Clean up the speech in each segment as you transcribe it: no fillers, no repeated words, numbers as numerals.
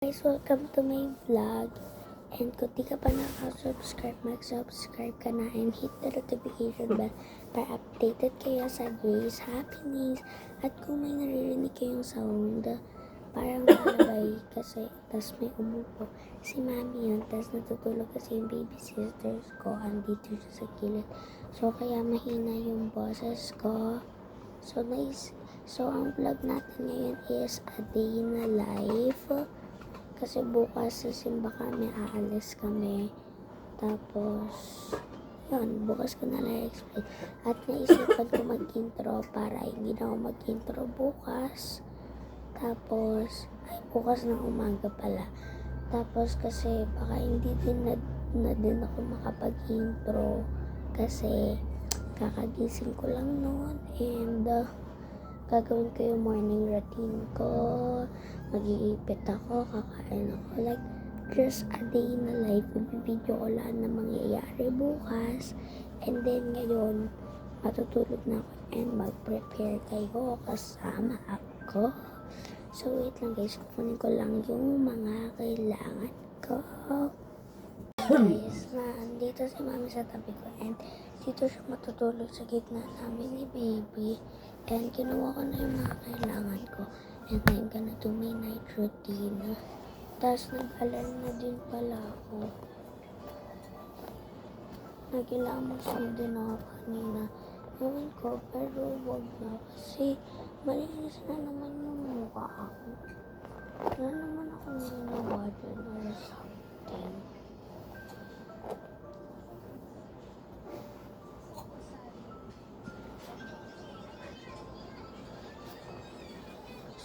Guys, welcome to my vlog. And kung di ka pa nakasubscribe, mag-subscribe ka na and hit the notification bell para updated kayo sa Grace Happiness. At kung may naririnig kayong sound, parang malabay kasi tas may umupo. Si mami yun, tas natutulog kasi yung baby sisters ko andito siya sa gilid. So kaya mahina yung boses ko. So nice. So ang vlog natin ngayon is a day na life. Kasi bukas sa simba kami, aalis kami. Tapos, yun, bukas ko na explain. At naisipan ko mag-intro para hindi na ako mag-intro bukas. Tapos, ay bukas ng umaga pala. Tapos kasi baka hindi din na din ako makapag-intro. Kasi kakagising ko lang noon. And gagawin ko yung morning routine ko. Mag-iipit ako, kakain ako. Like, just a day na life. Ibibideo ko lang na mangyayari bukas. And then ngayon, matutulog na ako and mag-prepare kayo kasama ako. So, wait lang guys. Kukunin ko lang yung mga kailangan ko. Guys, nandito si mami sa tabi ko and dito siya matutulog sa gitna namin ni baby. And kinuha ko na yung mga kailangan ko. And I'm gonna do my night routine. Tapos nag-alarm na din pala ako. Nag-ilamosan din ako kanina. Ewan ko, pero wag na. Kasi malinis na naman yung mukha ako. Wala naman ako nilinawa dyan or something.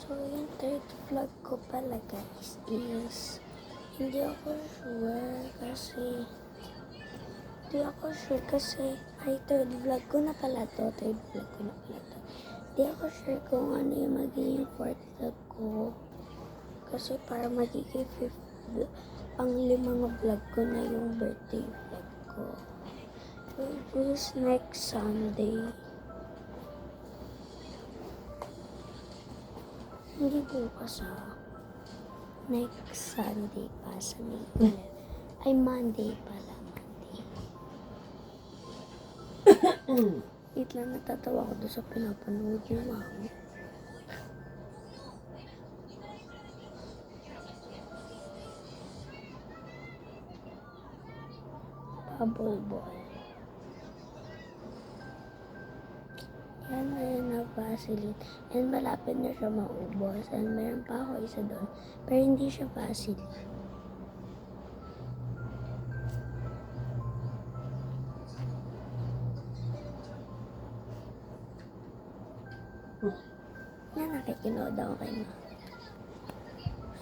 So, yung third vlog ko pala guys is hindi ako sure kasi ay third vlog ko na pala to. Hindi ako sure kung ano yung magiging fourth vlog ko kasi para magiging pang-limang vlog ko na yung birthday vlog ko. It is next Sunday. Hindi bukas next Sunday pa sa May 11. Ay, Monday pala, Monday. Wait lang, natatawa ko doon sa pinapanood yung mami. Bubble boy. Yan na Vaseline. And malapit na siya maubos. And meron pa ako isa doon. Pero hindi siya Vaseline. Yan, nakikinood ako kay mama.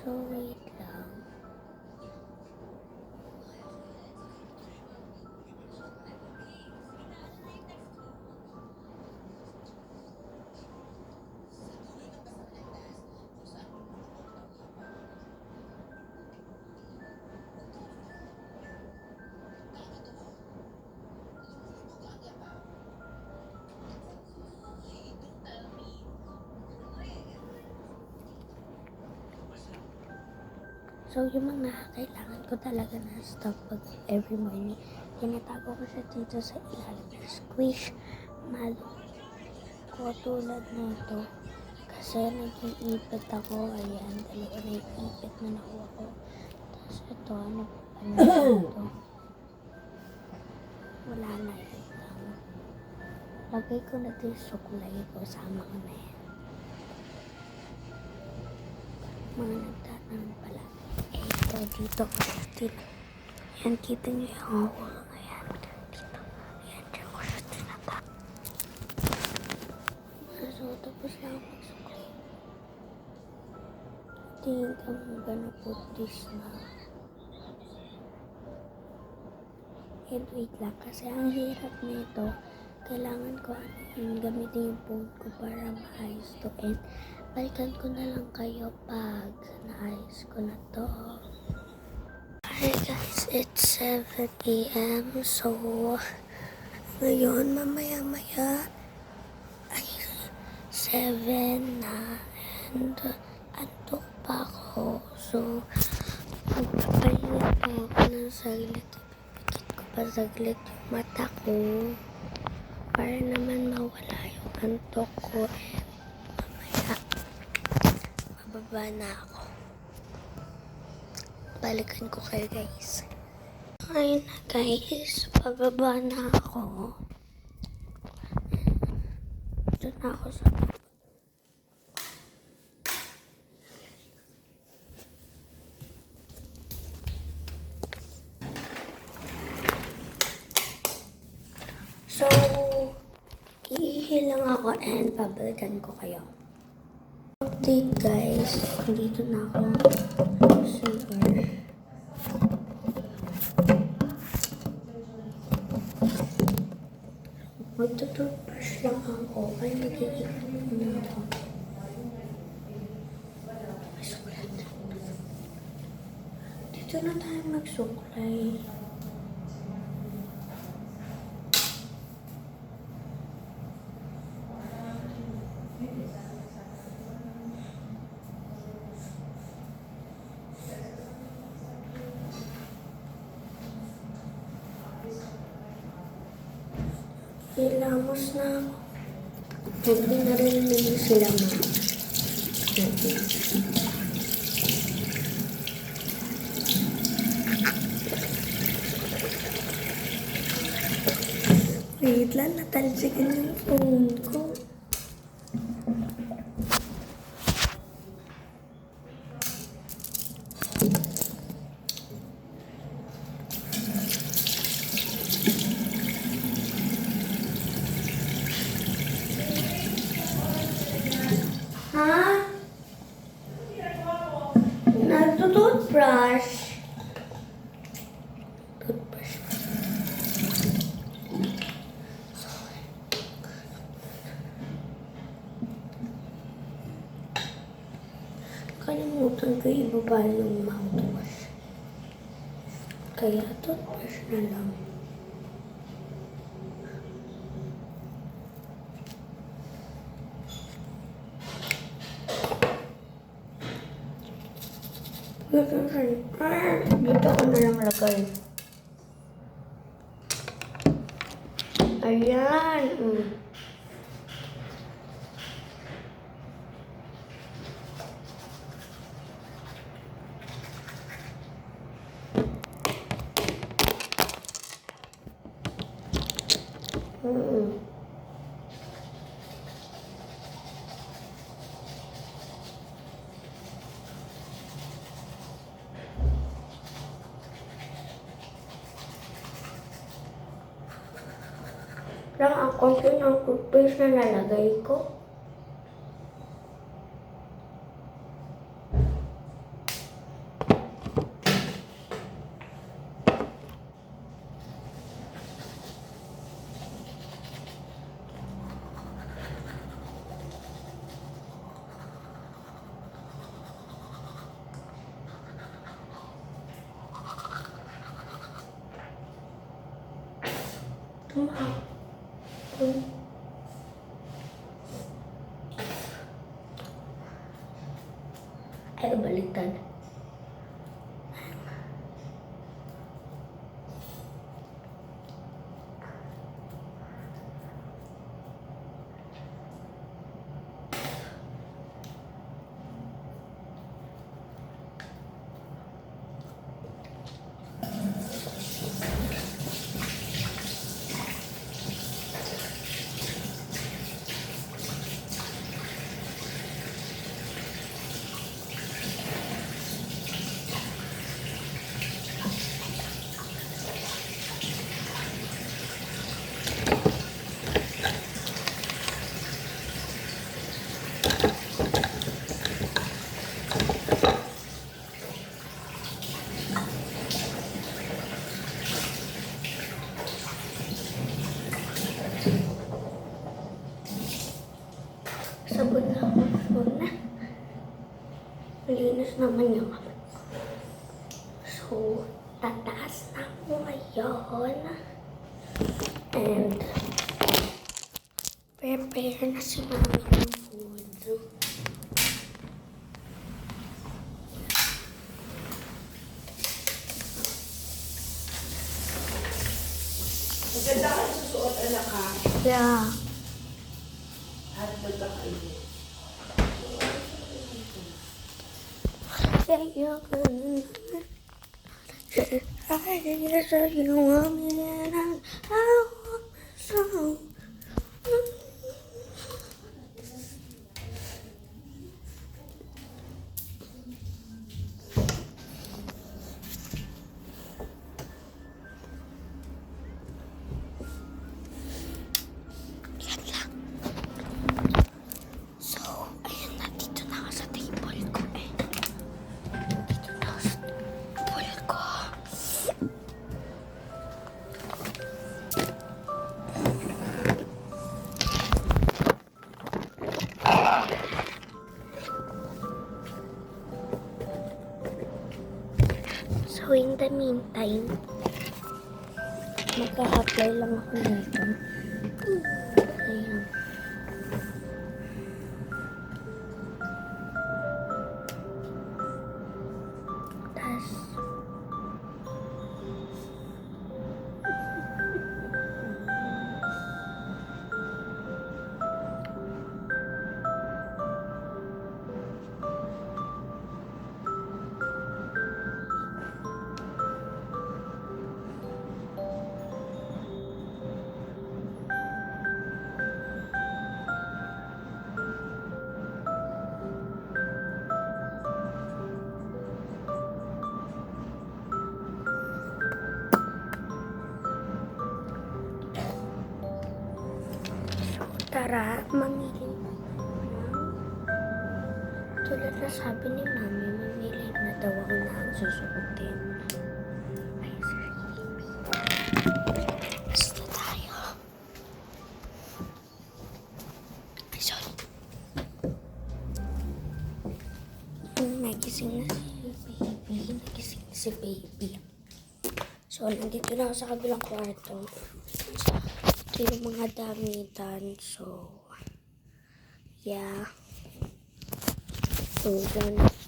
So, wait lang. So, yung mga kailangan ko talaga na stuff pag every morning, tinatago ko siya dito sa ilalim ng squish malo ko tulad nito. Kasi nag-iipit ako. Ayan, dalawa na iipit na nakuha ko. Tapos ito, ano ito? Wala na yun lang. Lagay ko na ito yung suklay ko. Sama ko na yan. Mga nagtatanong pala. Ito, dito ko siya dito. Yan, kita niyo yung holo na yan. Dito. Yan, dyan ko siya tinata. So, tapos lang ako magsuklay. I think I'm gonna put this now. And wait lang, kasi ang hirap nito. Kailangan ko gamitin yung phone ko para maayos to. And balikan ko na lang kayo pag naayos ko na to. Hi guys, it's 7 AM. So, ngayon mamaya-maya ay 7 na. And antok pa ako. ako. So, magpapahinga pa ako ng saglit. Ipipikit ko pa saglit yung mata ko. Para naman mawala yung antok ko. And mamaya, bababa na ako. Balikan ko kayo guys. Ayun na guys, bababa na ako. Ito na ako sa So, iihi lang ako and babalikan ko kayo. Update guys, dito na ako sa CR. Magtututbrush lang ako, kaya nag-iikot muna ako. May sulat. Dito na tayo magsuklay. Hilamos na ako. Hindi na rin nila sila wait lang, natalsikan yung phone ko. Ha? Nagtututbrush. Toothbrush. Kalimutan ko ibaba yung mouthwash. Kaya toothbrush na lang. Dito ko na lang lagay. Ayan. Lang ang konti ng toothpaste na nalagay ko. Ay, baliktad. Sabon na ako. Sabon na. Malinis naman yung kamay ko. So, tataas na ako ngayon. And, prepare na si mami ng food. Ganda ka susuot, anak ha. Yeah. At magkakainin. Yeah, you're good. I said you want me and I want so. So, ayan na, dito na ako sa table ko eh. Dito na ako sa table ko. So, in the meantime, magka-apply lang ako nito. Ayan. Tas, tara, mamili na tulad na sabi ni Mami, mamili na daw ako na ang susuotin. Ay, basta tayo. Ay, sorry. Nagising na si Baby. Nagising na si Baby. So, nandito na ako sa kabilang kwarto. Ito yung mga damitan. So, yeah. So, dyan na kayo.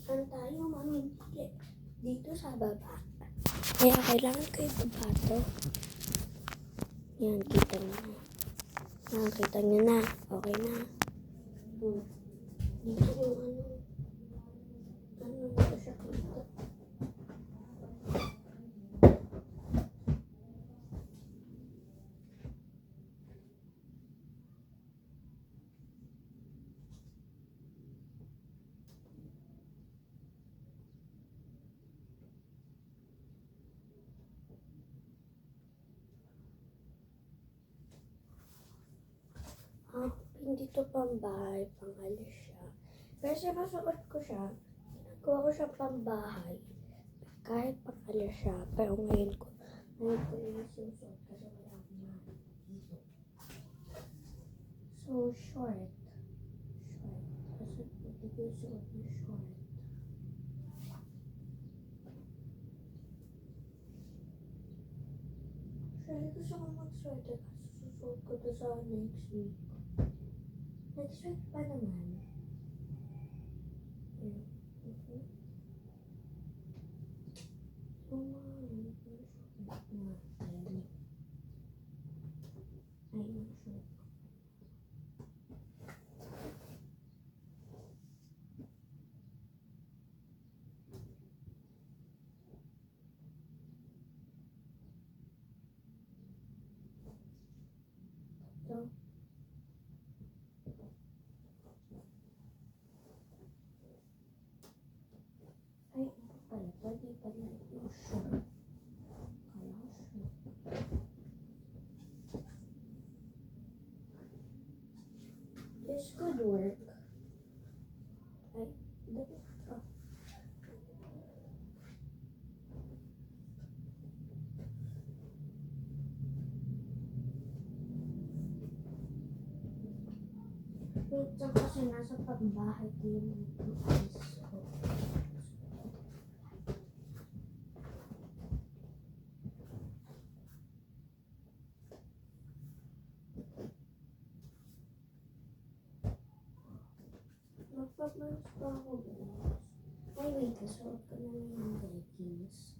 Saan tayo mamimili? Dito sa baba. Kaya kailangan ko ibaba to. Yan, kita niyo. Nakakita niyo na. Okay na. Dito yung dito siya kita. Hindi to pambahay, pangalis siya. Pero sinasuot ko siya, ginagawa ko siya pambahay. Kahit pangalis siya, pero ngayon ko yung sinusuot kasi wala akong mahal dito. So, short. Kasi hindi ko yung suot na short. Actually, gusto ko mag-sweater kasi susuot ko to sa next week. Next week pa naman. So, ay, ito pala. Pwede pala yung short. Kala ko short. This could work. Ay, dali. Wait, kasi nasa pagbahay ko yung ice ko. Magpapanos pa ako, guys. Ay, wait. Nasuot ko na lang yung leggings.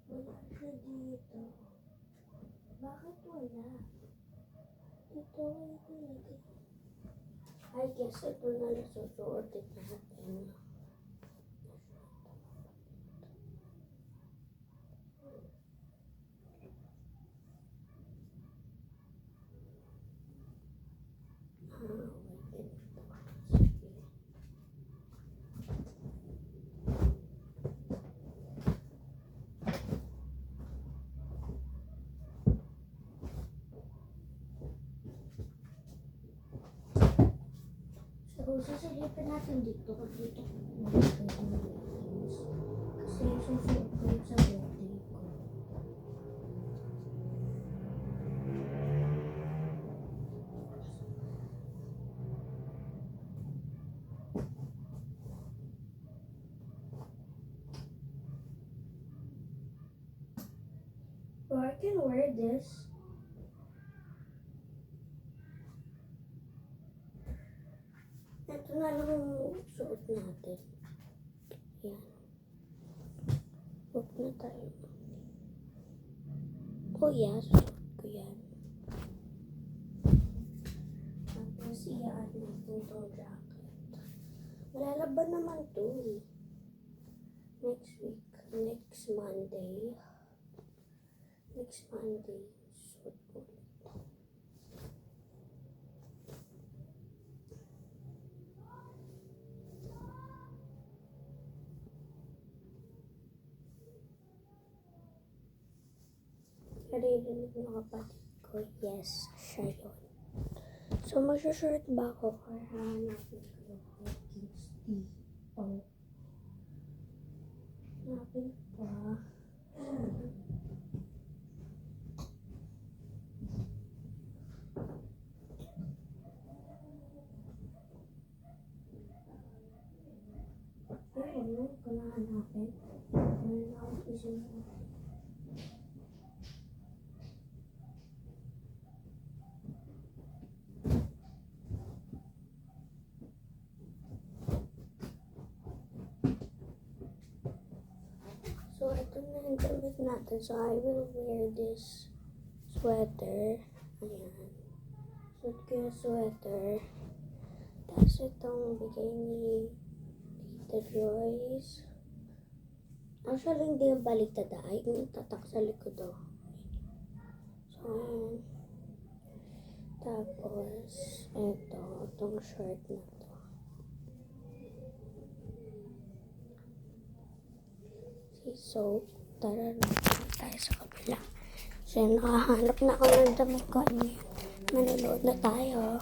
Wala siya dito. Bakit wala? Ito ay nilagay. I guess ito na lang susuotin natin. Wait. Sige. So, sasalipin natin dito kasi dito ko nilagay yung leggings. Kasi susuot ko yun sa birthday ko. Or I can wear this. Ito na lang yung suot natin. Yan. Huwag na tayo. Oh yeah, suot ko yan. Tapos iyaan natin itong jacket. Malalaban naman to eh. Next week. Next Monday. Suot ko ulit. Naririnig ng kapatid ko, yes, siya yun. So, mag-short ba ako or hanapin ko yung leggings dito? Hanapin pa. Ay, ano ko na hanapin? Meron akong isang So, ito na yung damit natin. So, I will wear this sweater. Ayan. Suot ko yung sweater. Tapos itong bigay ni Tita Joyce. Actually, hindi yung baliktad. Ay, yung tatak sa likod o. So, ayan. Tapos, itong shirt na to. So, tara na tayo sa kabila. So, nakahanap na ako ng damit ko. Manonood na tayo.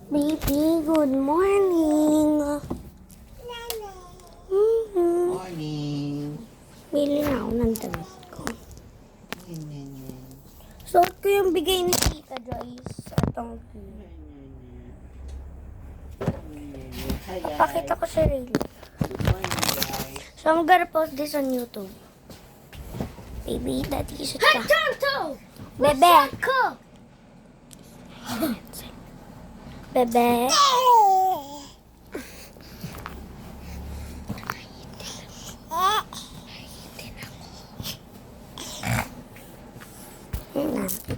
Baby, good morning! Morning. Bili na ako ng damit ko. Suot ko yung bigay ni Tita Joyce. Itong pakita ko sa reel. Good morning, guys. So, I'm gonna post this on YouTube. Baby, daddy, isot ka. Bebe! Bebe!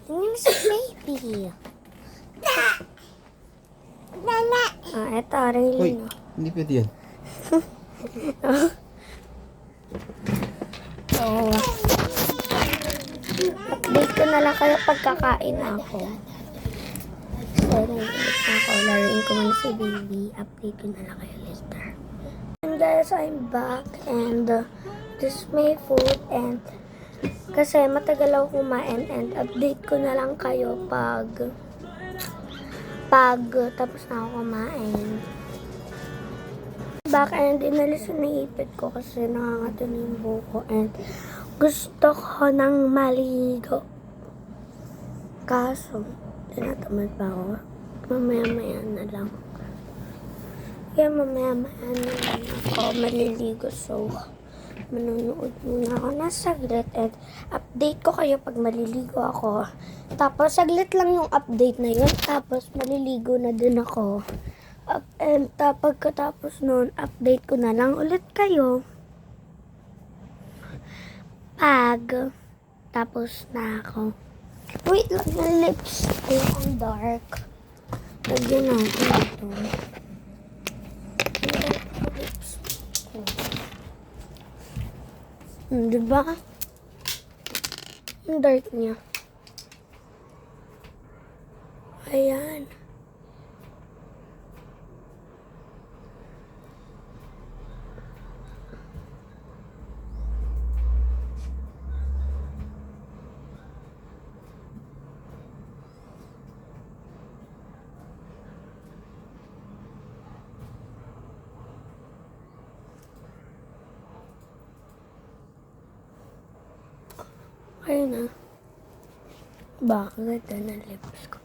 Tingin si baby. Ito, reel Uy. na. Hindi pwede yan. So, update ko na lang kayo pagkakain ako. So, nag-ilis na ako. Laruin ko muna si baby. Update ko na lang kayo later. And guys, I'm back and this is my food and kasi matagal ako kumain and update ko na lang kayo pag tapos na ako kumain. Back and inalis yung naipit ko kasi nangangato na yung buko and gusto ko nang maligo. Kaso, tinatamad pa ako. Mamaya-maya na lang. Kaya mamaya-maya na lang ako maliligo. So, manonood muna ako na saglit and update ko kayo pag maliligo ako. Tapos, saglit lang yung update na yun. Tapos, maliligo na din ako. And pagkatapos nun, update ko na lang ulit kayo. Pag tapos na ako. Wait lang, yung lipstick ang dark. Lagyan natin ito. Yung lipstick ko. Diba? Ang dark niya. Ayan. Ayun na. Bakit na lips ko?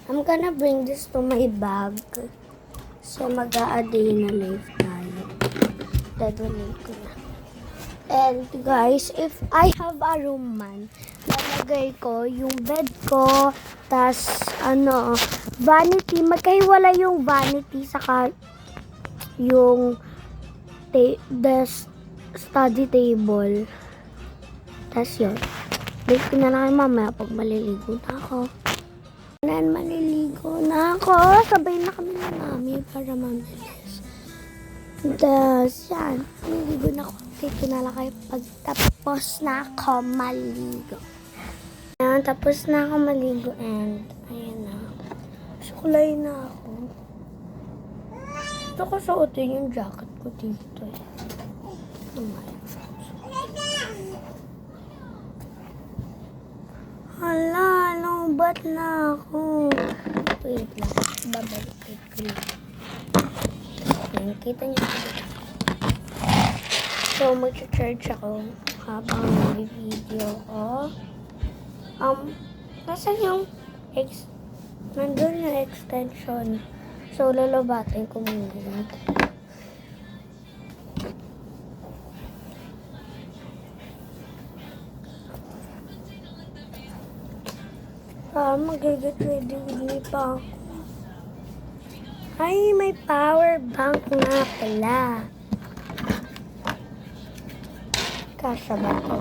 I'm gonna bring this to my bag. So, mag-a-day na live tayo. Dadalhin ko na. And guys, if I have a room man, lalagay ko yung bed ko, tas vanity, magkahiwala yung vanity saka yung study table. Tas yun. Date ko na lang mamaya pag maliligo na ako. And maliligo na ako. Sabay na kami na mami para mabilis. Tas yan. Maliligo na ako. Date ko na lang kayo pag tapos na ako maligo. Ayan, tapos na ako maligo and ayan na. Sukulay na ako. Gusto ko suotin yung jacket ko dito eh. Hala, lubat na ako. Wait lang, babalik ko lang. Ayan, kita niyo. So, mag-charge ako habang may-video ko. Nasaan yung nandun yung extension. So, lalabatin ko muna yun. Mag-get ready with me pa ako. Ay, may power bank nga pala. Kasya ba ito?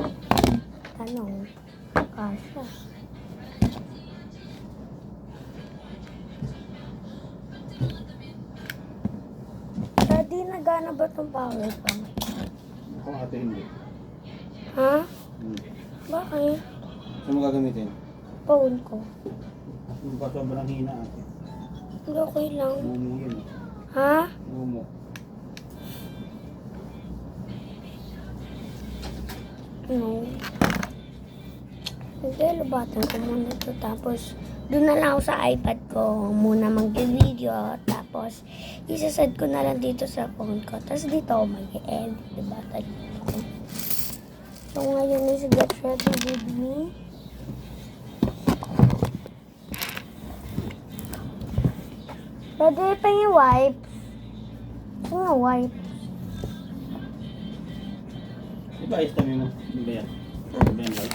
Tanong. Kasya. Daddy, nagana ba itong power bank? Ako ate hindi. Ha? Hindi. Bakit? Saan mo gagamitin? Phone ko. Yung pa sobrang hina ate. Hindi, okay lang. Mumu yun. Ha? Mumu. No. Hindi, lubatan ko muna ito. Tapos, doon na lang ako sa iPad ko muna mag-video. Tapos, isasad ko na lang dito sa phone ko. Tapos, dito ako mag-edit. Diba? Talito ko. So, ngayon is get ready with me. Pwede pa yung wipes. Saan nga wipes? Diba ayos kami mo? Ano ba yan? Ano ba yan light?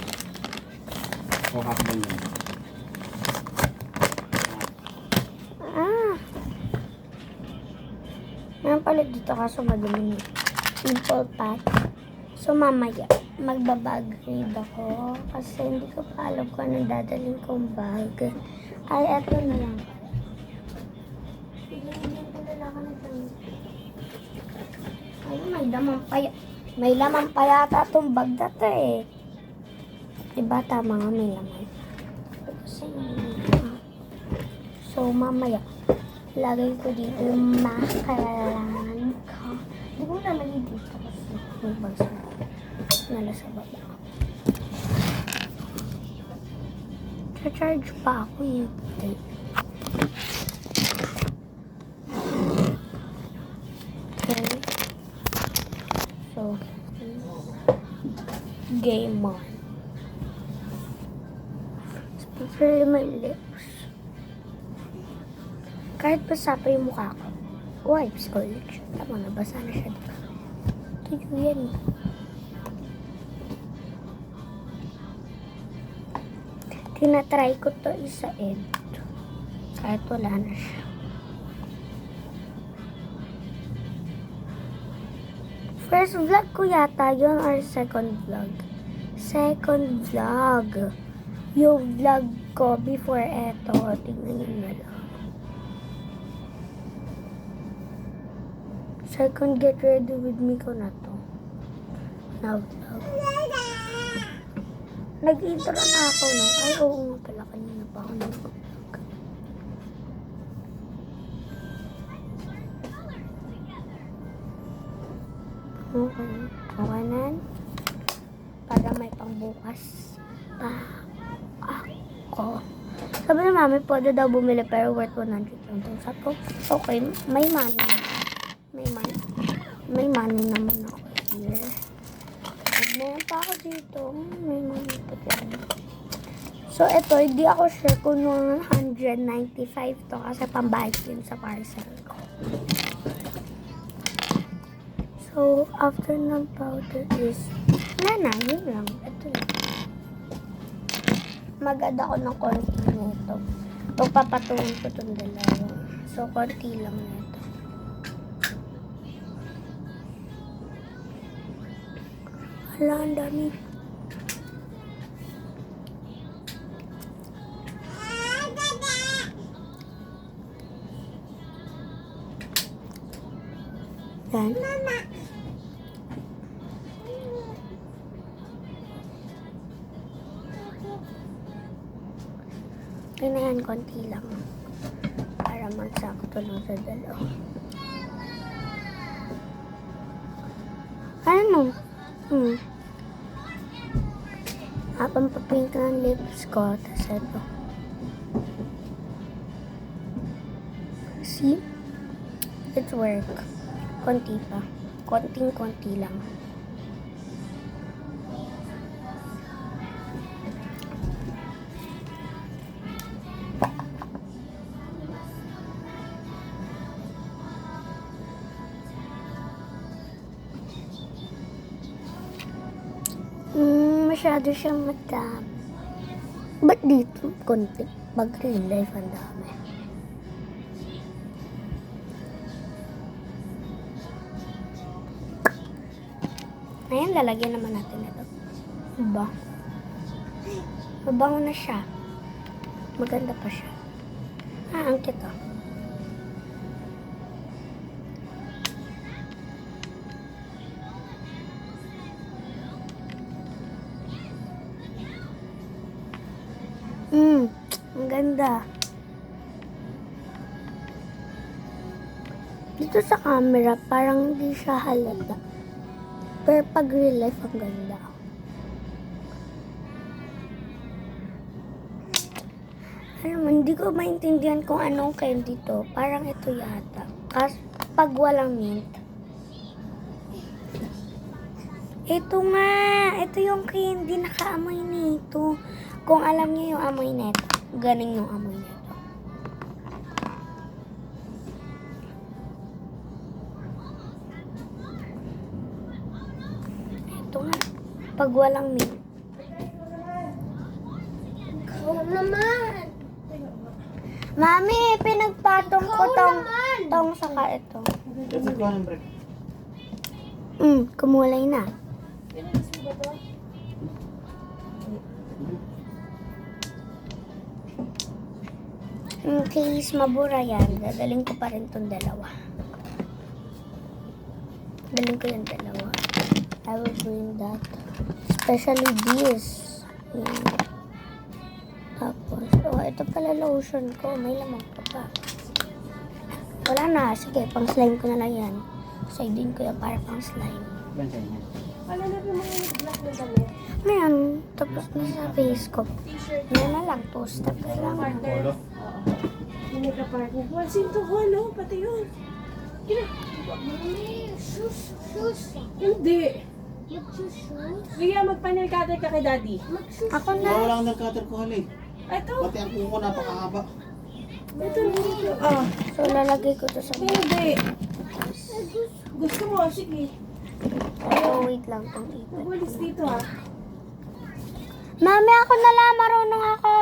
O hakbang yan? Meron pala dito kaso madumi. Simple pack. So mamaya, magbabag read ako. Kasi hindi ko pa alam kung anong dadalhin kong bag. Ay, eto na lang. Pinagyan ko na lang May laman pa yata itong bag na to eh. Diba tama nga may laman. So mamaya, lagay ko dito yung makalan ko. Hindi ko nalagay dito kasi may bag sa nasa baba. Charge pa ako eh. Okay. So, game on. Spray my lips. Kahit basa pa yung mukha ko. Wipes ulit siya. Tama na, basa na siya dito. Tuyo yan. Tinatry ko to isa-ed. Kahit wala na siya. First vlog ko yata yun or second vlog? Second vlog. Yung vlog ko before eto. Tingnan nyo na lang. Second get ready with me ko na to. Now vlog. Nag-intro na ako, no? Ay, oo nga pala. Kanina pa ako nag-vlog. Okay. Okay na. Para may pangbukas pa ako. Sabi na mami, pwede daw bumili pero worth 100 lang. Sabi ko, okay, may money. May money naman ako here. Meron pa ako dito. May money pa din. So, ito, hindi ako sure kung 195 to kasi pambayad din sa parcel ko. So, after ng powder is, wala na, yun lang. Ito lang. Mag-add ako ng konti nito. Pagpapatungan ko itong dalawa. So, konti lang nito. Hala, ang dami. Yan. Mama. Yan, konti lang. Para magsakto lang sa dalawa. Ano? Habang papink ng lips ko, tapos ito. See? It's work. Konti pa. Konting-konti lang. Masyado siyang madami. Ba't dito konti? Pag real life ang dami. Ayan, lalagyan naman natin ito. Diba? Mabango na siya. Maganda pa siya. Ang cute oh. Ang ganda. Dito sa camera, parang hindi siya halata. Pero pag real life, ang ganda. Alam mo, hindi ko maintindihan kung anong candy to. Parang ito yata. Kasi pag walang mint. Ito nga. Ito yung candy nakaamoy nito. Kung alam niyo yung amoy nito, galing yung amoy nito. Ito nga. Pag walang mint. Ikaw naman. Mami, pinagpatong ko tong saka ito. Kasi ko ng break. Kumulay na. In case mabura yan, dadaling ko pa rin tong dalawa. Daling ko yung dalawa. I will bring that. Especially this. Yan. Tapos, oh, ito pala lotion ko. May lamang pa pa. Wala na. Sige, pang slime ko na lang yan. Sidin ko yan para pang slime. Yan siya niya. Ano na yung mga black na damit? Ngayon, tapos na sa face ko. Yan na lang. 2 step kailangan. Polo. Hindi ka party. Wansin to ko, no? Pati yun. Shoes. Hindi. Shoes. Ria, magpanel cutter ka kay daddy. Ako na. Wala lang ng cutter ko hali. Ito. Pati ang kuko napakahaba. Ito. Ah. So, lalagay ko to sa Hindi. Gusto mo? Sige. So, wait lang tong ipit. Magwalis dito ah. Mami, ako na lang. Marunong ako.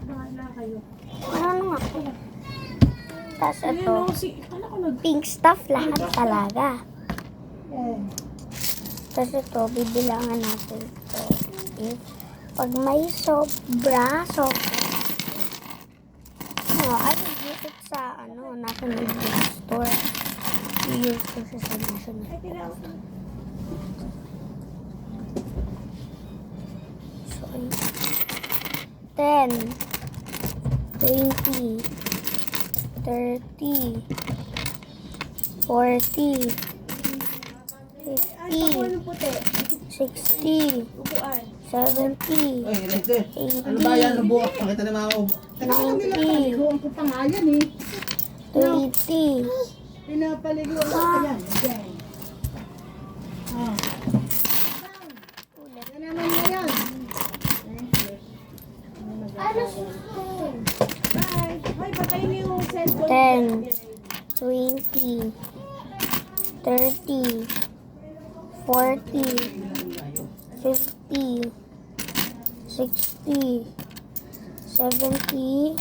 Bahala kayo. Marunong ako. Tapos Ayan ito, o, Kala ko nag... pink stuff lahat talaga. Eh. Tapos ito, bibilangan natin ito. Okay. Pag may sobra. I will use it sa, National Bookstore. I-use ko siya sa National. Ay, kailangan. So, 10, 20, 30, 40, Ay, pakuha 50, ng puti. 60, Upuan. 70, Ay, Rete. Ano ba yan? Nabuo. Pakita na mga ubo. Teka lang nila. 90, Paliguan ko pa nga yan eh. 80, Pinapaliguan ko pa yan. Okay. Ah. ulit. Yan naman na yan. Bye. Ay, patayin niyo yung cellphone. 10, 20, 30, 40, 50, 60, 70,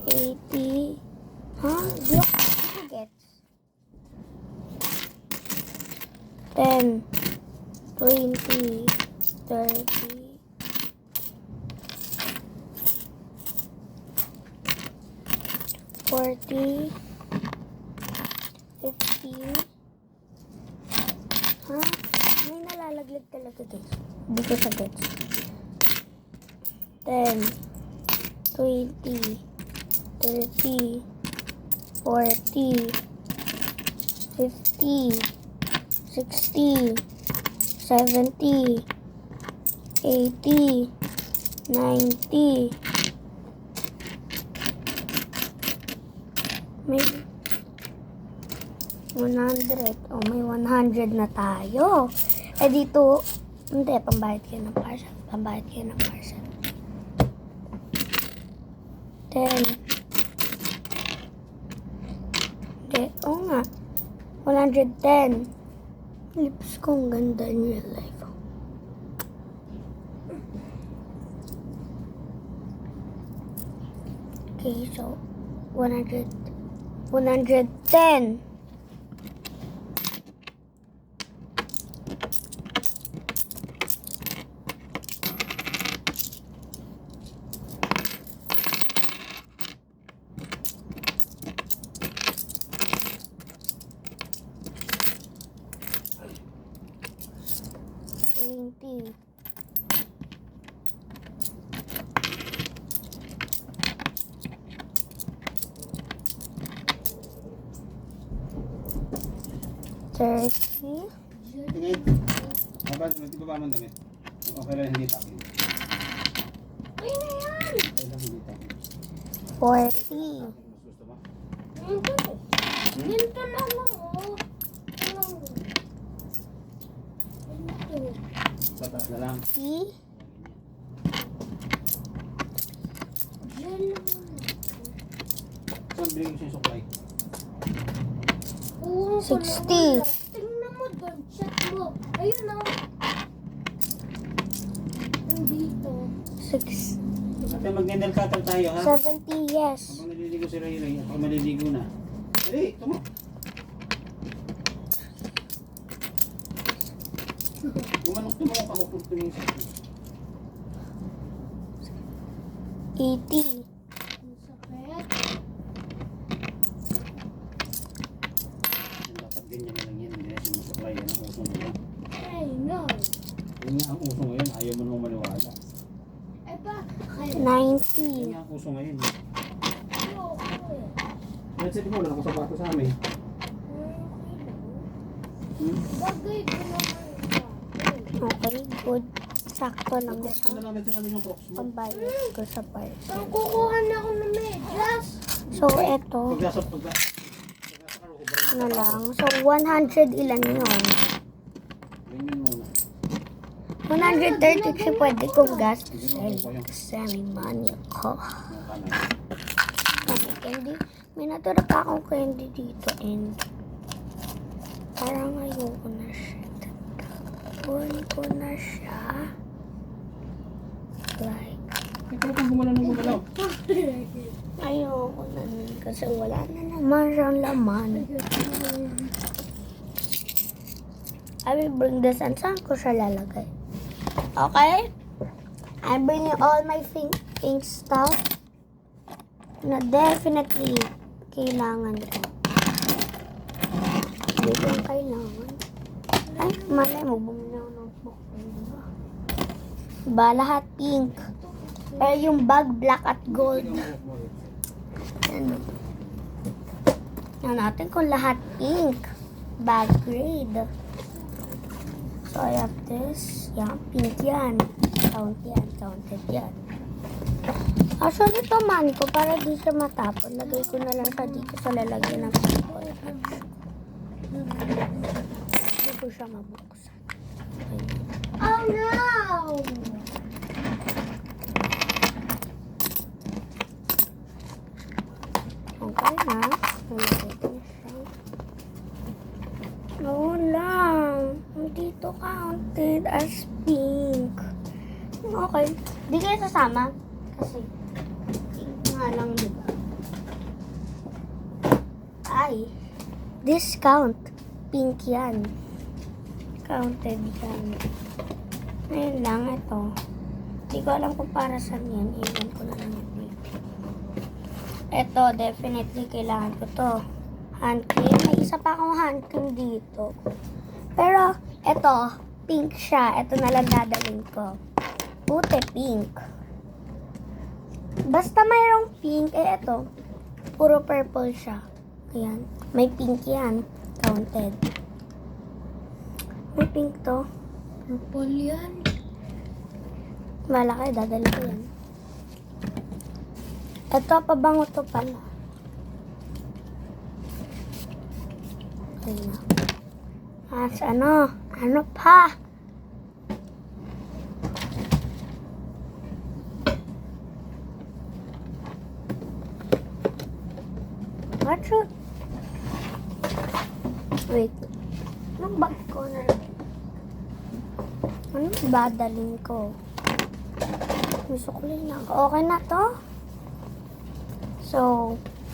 80, Di ako gets. 10, 20, 30, 40, 50, May nalalaglag talaga guys. Hindi ko sa gets. 10, 20, 30, 40, 50, 60, 70, 80, 90, may 100. Oh, may 100 na tayo. Eh dito, hindi, pambayad kayo ng parcel. Pambayad kayo ng parcel. 10. Hindi, oo nga. 110. Lips ko ang ganda in real life. Okay, so 110. 20. 30. Tingin. Di ba mo damit? Okay lang hindi takin. Ay na yan! Okay lang hindi takin. 40. Mas gusto mo? Ganito lang ako. Pataas na lang. 50. Saan bilhin ko siya yung suklay? 60. Tingnan mo doon, check mo. Ayun o. Nandito. 6. Ate, mag-nail cutter tayo ha? 70, yes. Habang naliligo si Ray Ray, ako maliligo na. Ray, tumo. Gumanok ako kung tumingin sa akin. 80. Ang sakit. Dapat ganyan na lang yan. Hindi Wala. Yun nga ang uso ngayon. Ayaw mo nung maniwala. Eh bakit? 'Yun 90. nga ang uso ngayon. Ayoko eh. Let's say mo, wala akong sapato sa amin. Bagay ko naman siya. Okay, good. Sakto lang Ano siya. namin sa kanila yung crocs mo? Pambayad ko sa parcel. Saan kukuha na ako ng medyas? So, eto Pagka na lang. So, 100 ilan yun? Ganyan muna. 130 kasi pwede kong gastusin kasi may money ako. Yung kanan. May candy. May natira pa akong candy dito and parang ayoko na siya. Tatakbuhan ko na siya. Like, Ikaw kung gumalaw ng gumalaw. ayoko na nun kasi wala na naman siyang laman. I will bring this and saan ko siya lalagay? Okay? I'm bringing all my pink stuff na definitely kailangan ko. Hindi ko yung kailangan. Ay, malay mo, bumili ako ng book. Ba, lahat pink. Pero yung bag, black at gold. Ano? Yan natin kung lahat pink. Bag grade. So, I have this. Yan, pink yan. Count yan. Counted yan. Actually, ito money ko para di siya matapon. Lagay ko na lang siya dito sa lalagyan ng people. Hindi ko siya mabuksan. Oh no! Okay na. Nalagay ko na siya. No lang. Dito counted as pink. Okay. Di kayo sasama. Kasi pink nga lang, diba? Ay. Discount. Pink yan. Counted yan. Ngayon lang, ito. Di ko alam kung para saan yan. Iwan ko na lang yan dito. Ito, definitely kailangan ko to. Hand cream. May isa pa akong hand cream dito. Pero, ito, pink siya. Ito na lang dadalhin ko. Puti pink. Basta mayroong pink, eh ito. Puro purple siya. Ayan. May pink yan. Counted. May pink to. Purple yan. Malaki, dadali ko yan. Ito, pabango to pala. Ayan na. As ano? Ano pa? Watch it. Wait. Anong bag ko na? Anong dadalhin ko? Susuklay lang. Okay na to? So,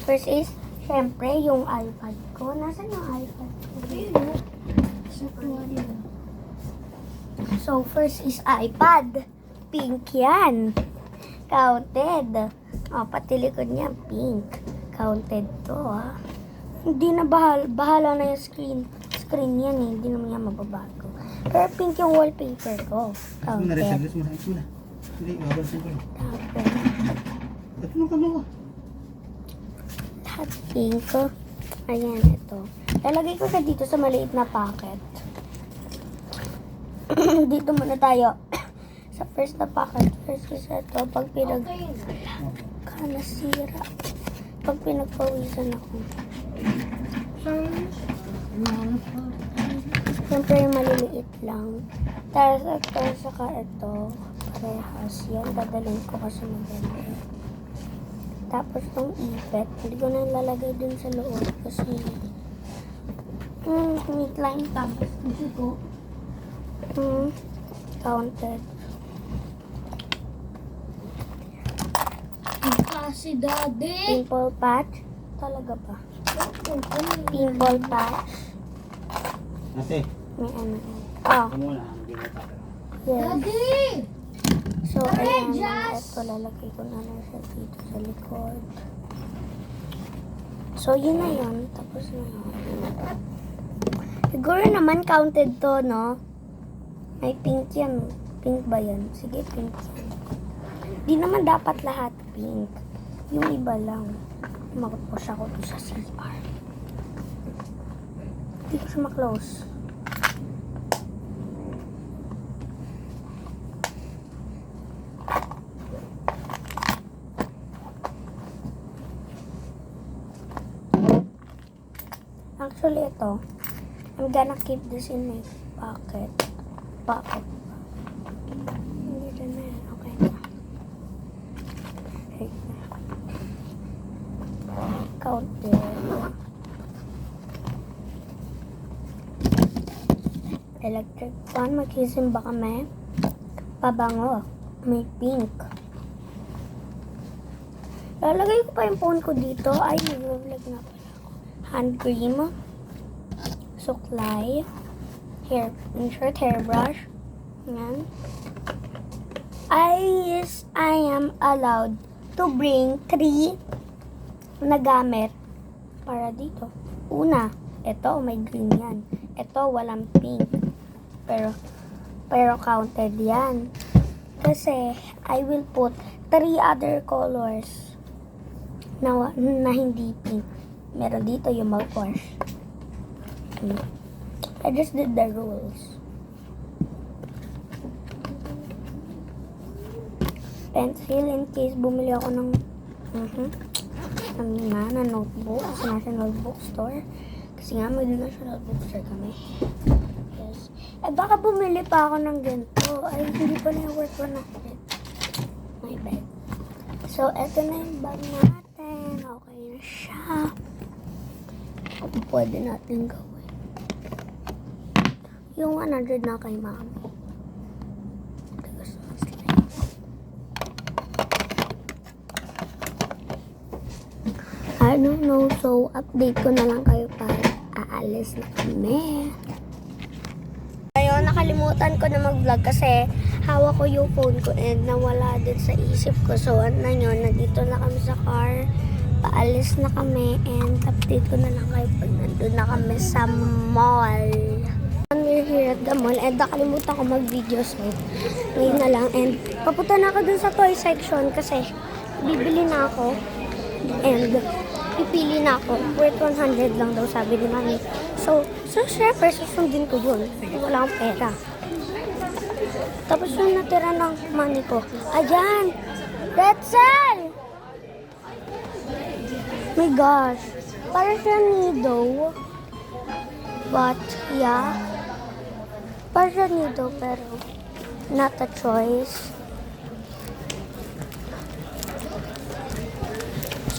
first is, syempre, yung iPad ko. Nasaan yung iPad ko? Sa tuwalya. So, first is iPad. Pink yan. Counted. O, pati likod niya, pink. Counted to, ha. Hindi na bahala na yung screen yan, eh. Hindi naman yan mababago. Pero pink yung wallpaper ko. Counted. Na-reservice mo na. Ito na. Hindi, mabansin ko lang. Tapos, Ito na kami ko. lahat pink. Ayan, ito. Lalagay ko siya dito sa maliit na packet. Dito muna tayo. Sa first na packet. First is ito. Pag Okay. nasira. Pag pinagpawisan ako. Siyempre yung maliliit lang. Tapos ito, saka ito. Parehas. Yan, dadalhin ko kasi maganda. Tapos itong ipet. Hindi ko na ilalagay dun sa loob kasi meat line. Tapos dito ko. Counted. Kasi daddy. Pimple patch. Talaga ba? Pimple patch. Ate, May ano. Oh, ito muna. Hindi mo tayo. yes. Daddy! So, ayan. Medyas! Ito, lalagay ko na lang siya dito sa likod. So, yun na yun. Tapos na yun. Siguro naman counted to, no? May pink yan. Pink ba yan? Sige, pink yan. Di naman dapat lahat pink. Yung iba lang. Magpush ako to sa CR. Hindi ko siya ma-close. Actually, ito. I'm gonna keep this in my pocket. Dito na yan. Okay na. Okay na. Counter. Electric fan. Magsisimba kami. Pabango. May pink. Lalagay ko pa yung phone ko dito. Ay, nag-vlog na pala ako. Hand cream. Suklay. Hair, insert hairbrush. Yan. I am allowed to bring 3 na gamit para dito. Una, ito may green yan. Ito walang pink. Pero counted yan. Kasi I will put 3 other colors na hindi pink. Meron dito yung mouthwash. I just did the rules. Pencil in case bumili ako ng na notebook sa National Bookstore. Kasi nga may National Bookstore kami. Yes. Eh baka bumili pa ako ng ganito. Ay hindi pa na worth 100. My bad. So eto na yung bag natin. Okay na siya. Pwede natin gawin. Yung 100 na kay mami. I don't know. So, update ko na lang kayo pag aalis na kami. Ayun, nakalimutan ko na mag-vlog kasi hawak ko yung phone ko and nawala din sa isip ko. So, ano yun, nandito na kami sa car. Paalis na kami and update ko na lang kayo pag nandun na kami sa mall. We're here at the mall and nakalimutan ko mag-video so ngayon na lang and papunta na ako dun sa toy section kasi bibili na ako and pipili na ako. Worth 100 lang daw sabi ni mami. So syempre susundin ko yun. Wala akong pera. Tapos yung natira ng money ko. Ayan! Pretzel! My gosh. Para siya nido. But, yeah. Para siya nido, pero not a choice.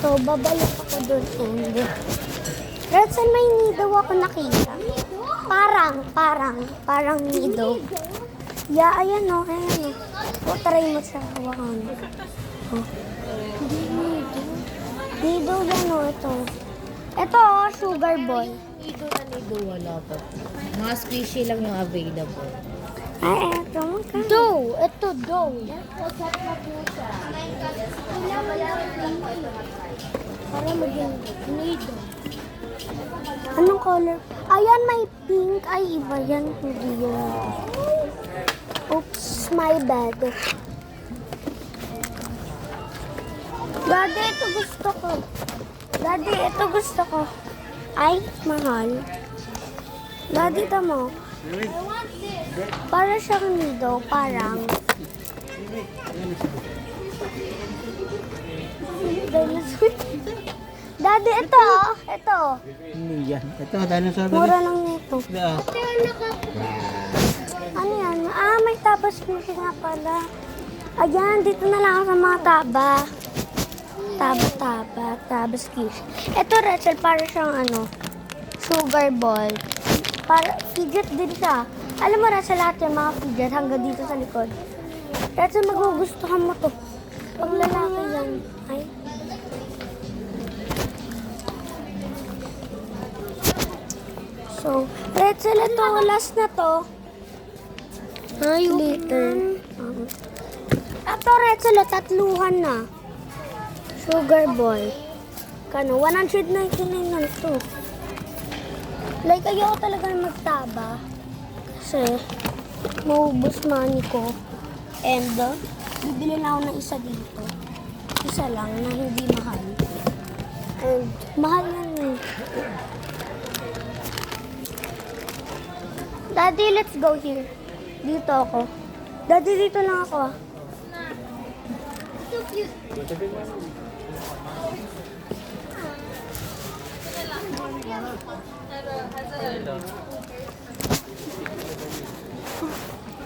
So, babalik ako dun and Pretzel, may nido ako nakita. Parang nido. Yeah, ayan o, ayan o. O, try mo siya hawakan. Oh. Nido yan o, ito. Ito o, sugar boy. Nido na nido, wala pa. Mga squishy lang yung available. Ay, ito. Dough. Ito, dough. Para maging nido. Anong color? Ayan, may pink. Ay, iba yan. Hindi yan. Oops, my bad. Daddy, ito gusto ko. Daddy, ito gusto ko. Ay, mahal. Daddy, tamo. Para siyang nido, parang. Daddy, ito. Ito. Hindi yan. Ito, dinosaur. Mura lang nito. Yeah. Ano yan? Ah, may taba squishy nga pala. Ayan, dito na lang ako sa mga taba. Taba squishy. Ito, Rachel, para siyang ano, sugar ball. Para, fidget din siya. Alam mo, Rachel, lahat yung mga fidget hanggang dito sa likod. Rachel, magugustuhan mo to. Pag lalaki yan. Ay. So, Rachel, ito, last na to. Ay, later. Ito, Rachel, tatluhan na. Sugar ball. Kano, 199 lang ito. Like, ayoko talaga magtaba. Kasi, maubos money ko. And, bibili na ako ng isa dito. Isa lang na hindi mahal. And, mahal yan eh. Daddy, let's go here. Dito ako. Daddy, dito lang ako. So cute.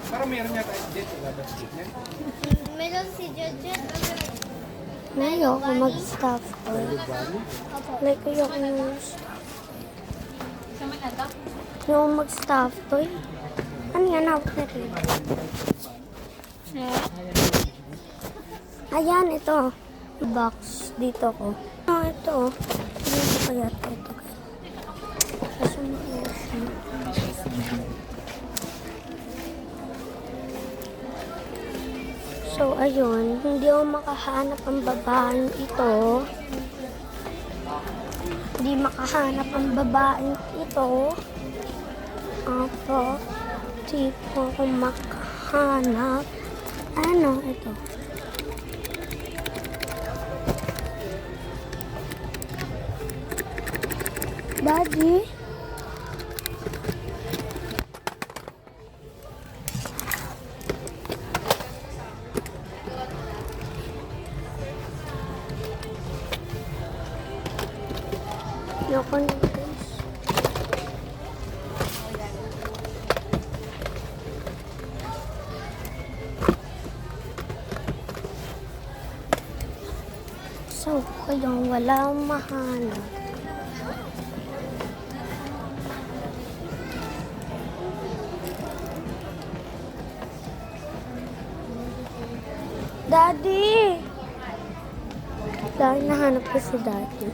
Parang meron yata dito, labas dito. Meron si Jojo. Ayoko mag-stuff toy. Like, ayoko mag-stuff. Ayoko mag-stuff toy. Ano yan? Hawak na rin. Ayan, ito. Box. Dito ko. Ito. Dito kaya ito. Kasi makaya siya. So, ayun. Hindi ako makahanap ang babaeng ito. Hindi makahanap ang babaeng ito. Apo. Hindi po ako makahanap. Ano? Ito. Daddy? Ayoko na guys. So, kayong wala mahanap. Daddy! Dahil nahanap ko si Daddy.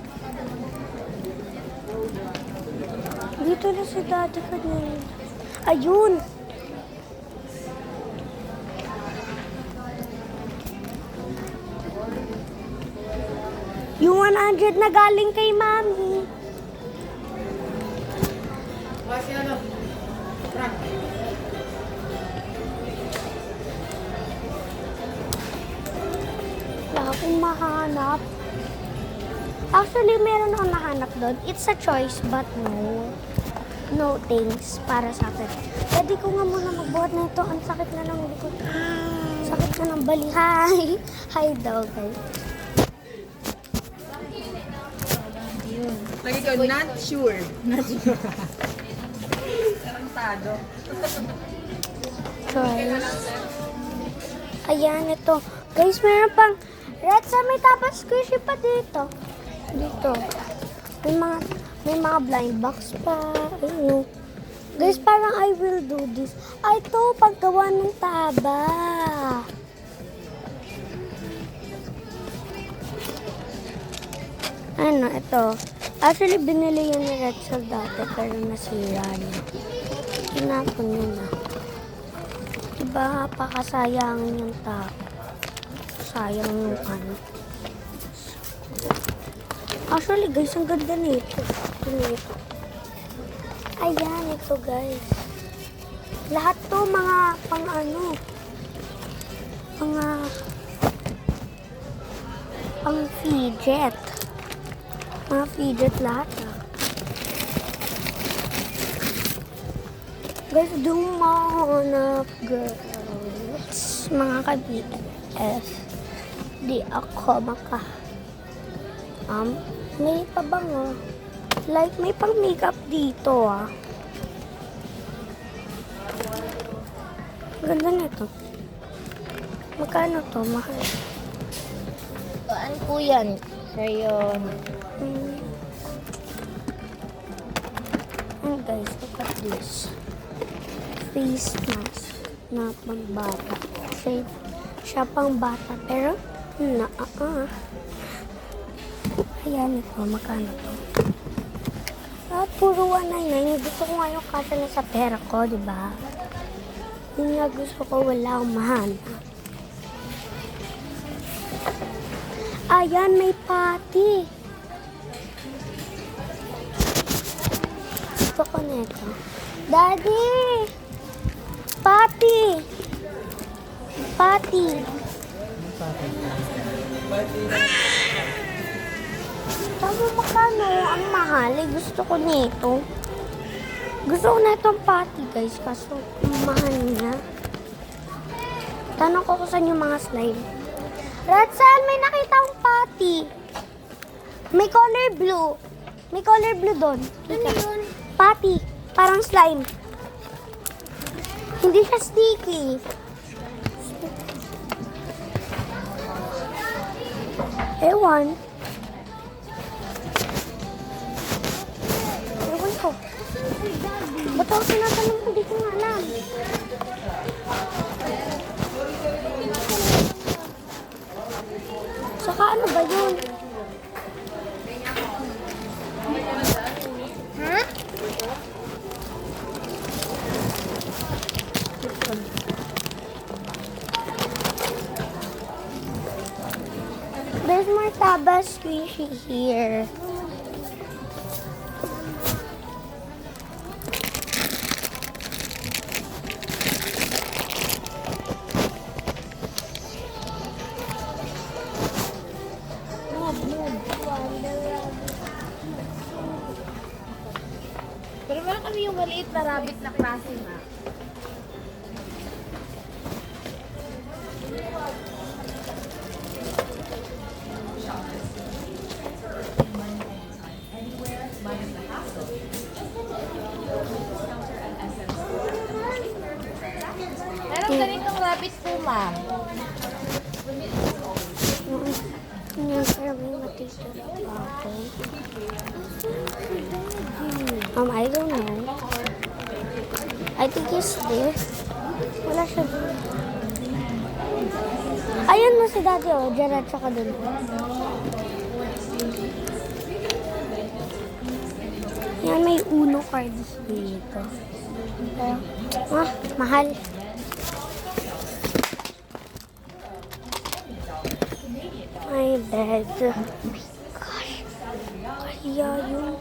Dito na si Daddy kanina. Ayun! Yung 100 na galing kay Mami. Wala akong mahanap. Actually, meron akong nahanap doon. It's a choice, but no. No thanks para sa akin. Pwede ko nga muna magbuhat na ito. Ang sakit na ng likod. Sakit na ng bali. Hi! Hi daw, guys. Lagi ko, not sure. Not sure. Tarantado. Choice. Ayan, ito. Guys, meron pang red sa may tapos squishy pa dito. Dito. May mga blind box pa. Ayun. Guys, parang I will do this. Ay, ito, paggawa ng taba. Ano, ito. Actually, binili yun ni Rachel dati, pero nasira niya. Tinapon niya na. Diba, pakasayangin yung tao. Sayang yung ano. Actually, guys, ang ganda nito. Ito. Ayan, ito, guys. Lahat to, mga pang ano. Mga pang fidget. Mga fidget lahat, ah. Guys, dumanap, girls. Mga ka-BF. Di ako may pabango. Like, may pang makeup dito, ah. Ganda na to. Magkano to? Mahal. Saan po yan? Crayon. And guys, look at this. Face mask na pang bata. Siya pang bata, pero ayan ito, magkano to? Puro 199. Gusto ko nga yung kasa na sa pera ko, di ba? Yun nga gusto ko, wala akong mahanap. Ayan, may pati. Gusto ko nito. Daddy! Patty! Patty! Sabi magkano? Ang mahal. Eh, gusto ko nito. Gusto ko na itong patty, guys. Kaso, ang mahal niya. Tanong ko kung saan yung mga slime. Ratsal, may nakita akong patty. May color blue. May color blue doon. Ano yun? Patty. Parang slime. Hindi siya sticky. Ewan. Ewan ko. Ba't ako tinatanong ko? Di ko nga alam. Saka ano ba yun? Huh? There's more Taba squishy here. Pero meron kami yung maliit na rabbit na klase na. Meron ganitong rabbit po, ma'am. Pero may matitira pa ako. I don't know. I think it's this. Wala siya dun. Ayun mo si Daddy, oh. Diyan at saka dun. Yan, may Uno cards dito. Pero, mahal. My bed. Gosh. Kaya yun.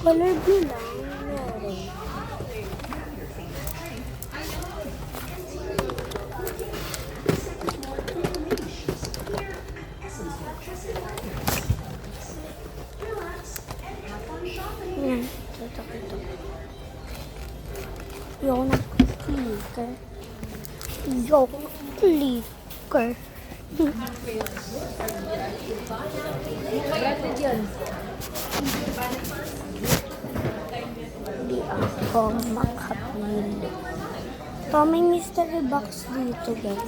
Color blue lang. Meron. Yan. Ito. Yung clicker. Yung clicker. Hindi ako makapili. Ito, may mystery box dito, guys.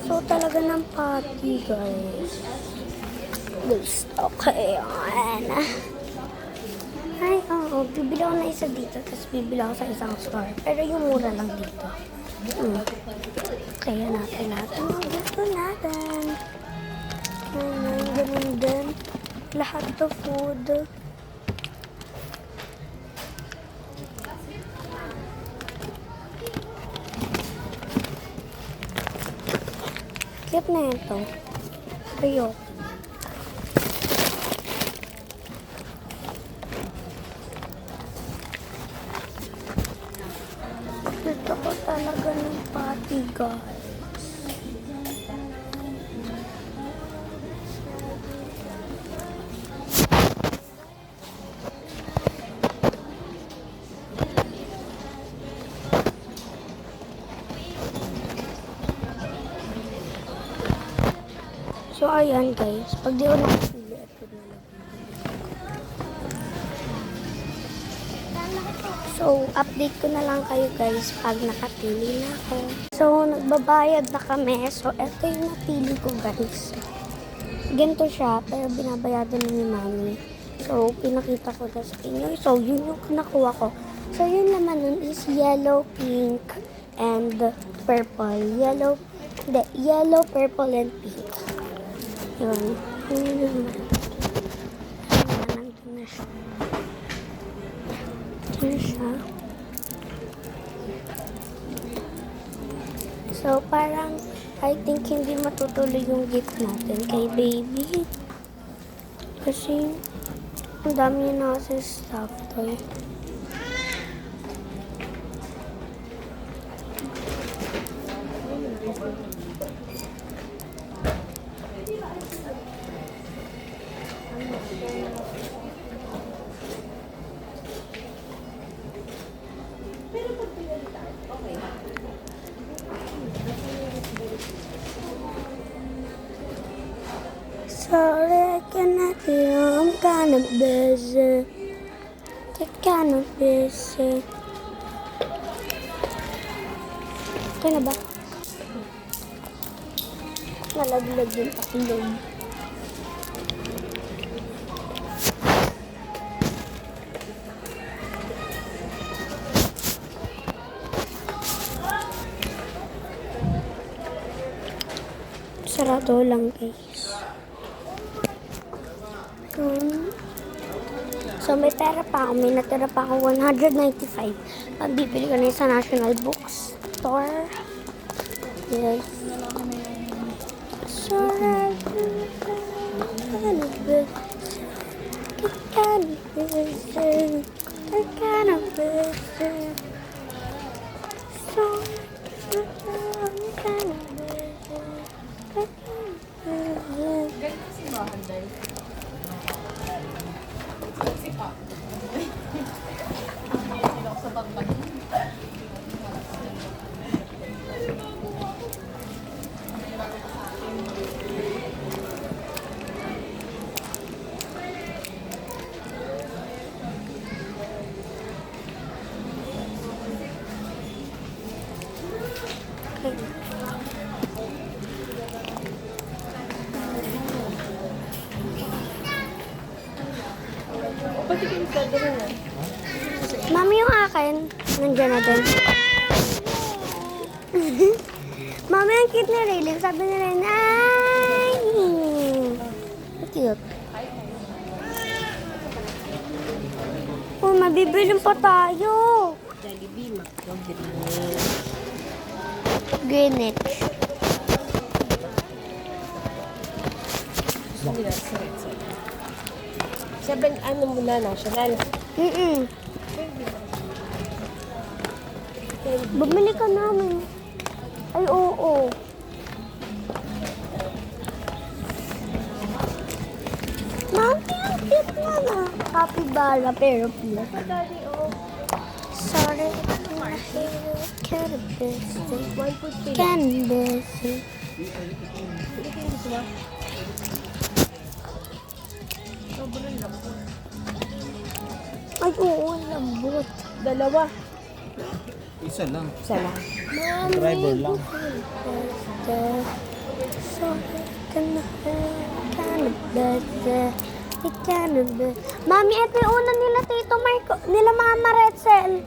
So, talaga ng patty, guys. Gusto ko yun. Ay, oo. Bibili ako na isa dito, tapos bibili ako sa isang store. Pero yung mura lang dito. Kaya natin ang gusto natin. Ganun din. Lahat to food. Cute na ito. Ayoko. Gusto ko talaga ng patty, guys. So, ayan guys. Pag di ko nakapili, ito na lang. So, update ko na lang kayo guys pag nakapili na ako. So, nagbabayad na kami. So, ito yung napili ko guys. Ganito siya, pero binabayadan na ni Mami. So, pinakita ko na sa inyo. So, yun yung nakuha ko. So, yun naman nun is yellow, pink, and purple. Yellow, Hindi, yellow, purple, and pink. Yun. Yun naman. Nandun na siya. Ito na siya. So, parang, I think hindi matutuloy yung gift natin kay baby. Kasi, ang dami na kasi stuff toy. Sorry, I cannot hear. I'm kind of busy. I'm kind of busy. Ito na ba? Nalaglag yung pakulog. Sarado lang, guys. So, may pera pa ako. May natira pa ako 195. Pagbibili ko na sa National Bookstore. Yes. So, Mami, yung akin, nandiyan na din. Mami, ang cute ni Rayleigh. Sabi ni Rayleigh, ay! Cute. Oh, mabibiling pa tayo. Jollibee, Greenwich. Seven, ano muna, national. Bumili ka namin. Ay, oo. Mami, ang cute na na. Capybara, pero pila. Sorry. Cannabis. Ay, oo, ang lambot. Dalawa. Isa lang. Isa lang. Driver lang. Mami, ito yung una nila Tito Marco, nila Mama Retzel.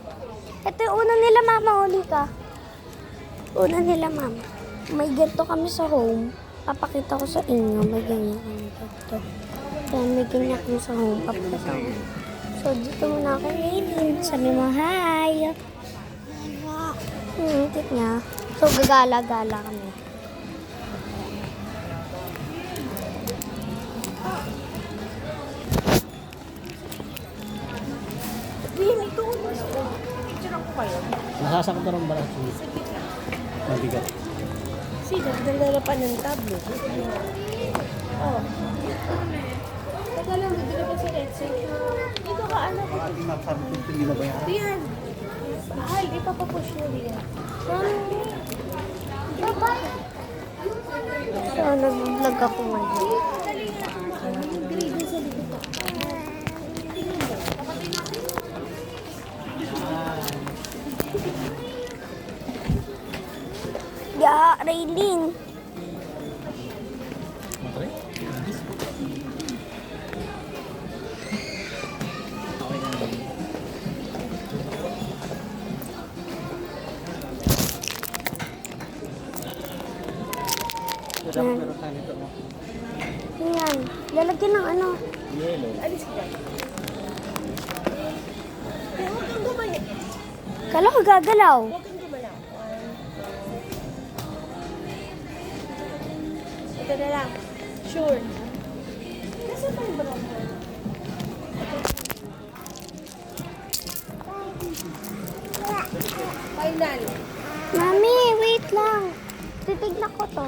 Ito yung una nila Mama, uli ka. Una nila Mama. May ganito kami sa home. Papakita ko sa inyo. May ganyan kami ganito. Kaya may ganyan kami sa home. Papakita ko. So, dito muna ako Raylene. Sabi mo, hi! Tit niya. So, gagala-gala kami. Nasasakot na rin ba? Mabigat. Si, nagdala pa ng tablo. Oh. Teka lang, nagdala pa si Retzel. Dito ka, anak ko. Hindi na ba yan? Diyan. Mahal, ipapapush mo diyan. So, nag-vlog ako ngayon. Ya, Raylene. Matry? Yan. Yan. Lalagyan ng ano. Yellow. Alis ka. Huwag kang gumalaw. Kala ko gagalaw. Huwag kang gumalaw. Ito na lang. Sure. Nasaan pa yung brown mo? Final. Mami, wait lang. Titignan ko to.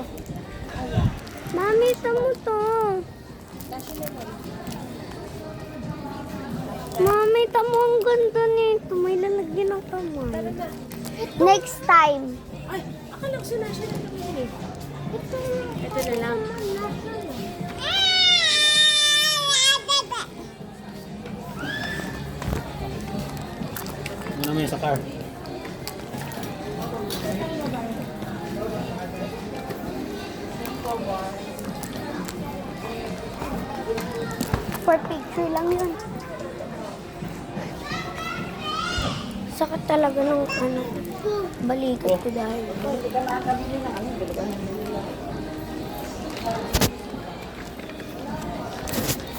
Mami, tamo to. Mami, tamo ang ganda nito. May lalagyan ng tamo. Tara na. Next time. Ay, akala ko sinasya na naman eh. Ito na lang. Ano naman yung sa car? For picture lang yun. Sakit talaga ng ano, balikat ko dahil.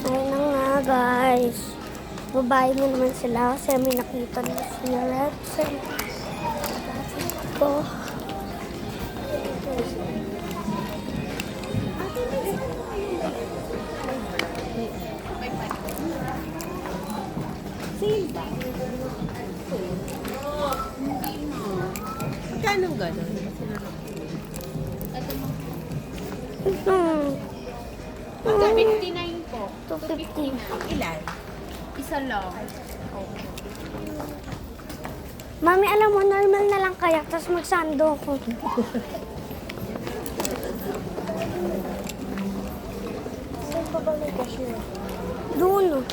Ayun na nga guys. Babae mo naman sila kasi may nakita na sila red. Ito. Sale ba? Magkano gano'n? Ito. 259 po. 250. Ilan? Isa lang. Mami, alam mo, normal na lang kaya, tapos magsando ko. Saan pa ba may cashier? Doon.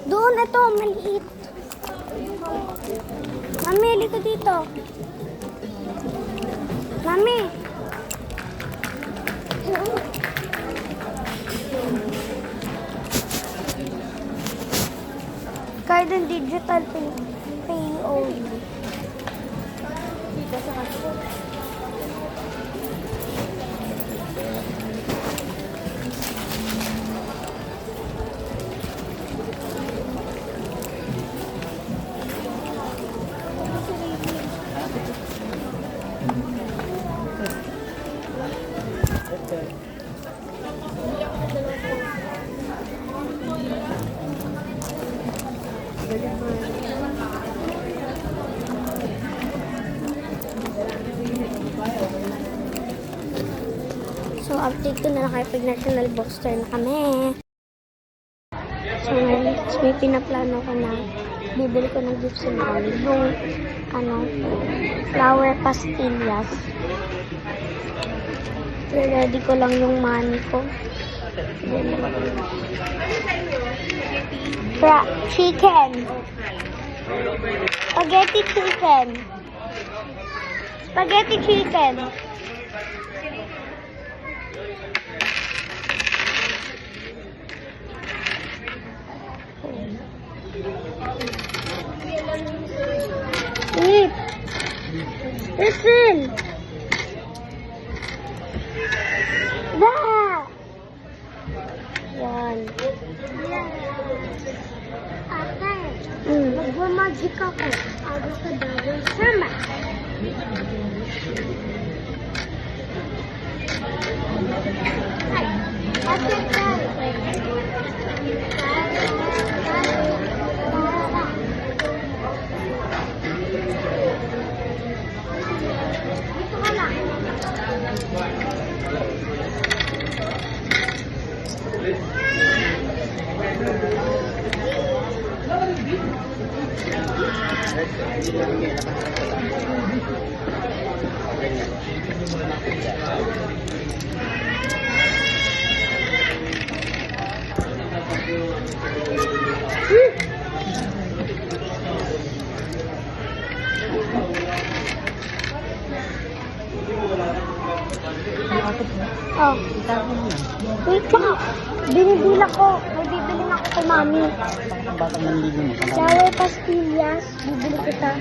Doon, ito, maliit. Mami, halika dito. Mami. Card and digital pay only. Dito sa cashier. So, update ko na lang kayo pag national bookstore na kami. So, ngayon, may pinaplano ko na bibili ko ng gift sa mami. Yung, flower pastillas. Ready ko lang yung money ko. Chicken. Spaghetti chicken. Spaghetti chicken. Eat. Listen. That. Yan. Ate, magmamagic ako. Abracadabra. Sama. Dito ka lang. Oh. Wait lang. Binibila ko. May bibili na ako kay mami. Bakit nanligo mo? Flower pastillas. Bibili kita.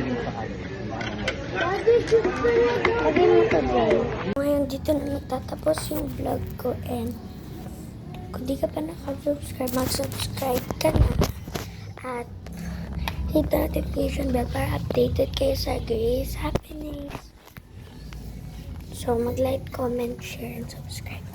Lagyan mo ito, Jay. Ngayon dito na nagtatapos yung vlog ko. And kung di ka pa nakasubscribe, mag-subscribe ka na. At hit the notification bell para updated kayo sa Grace Happiness. So, mag-like, comment, share, and subscribe.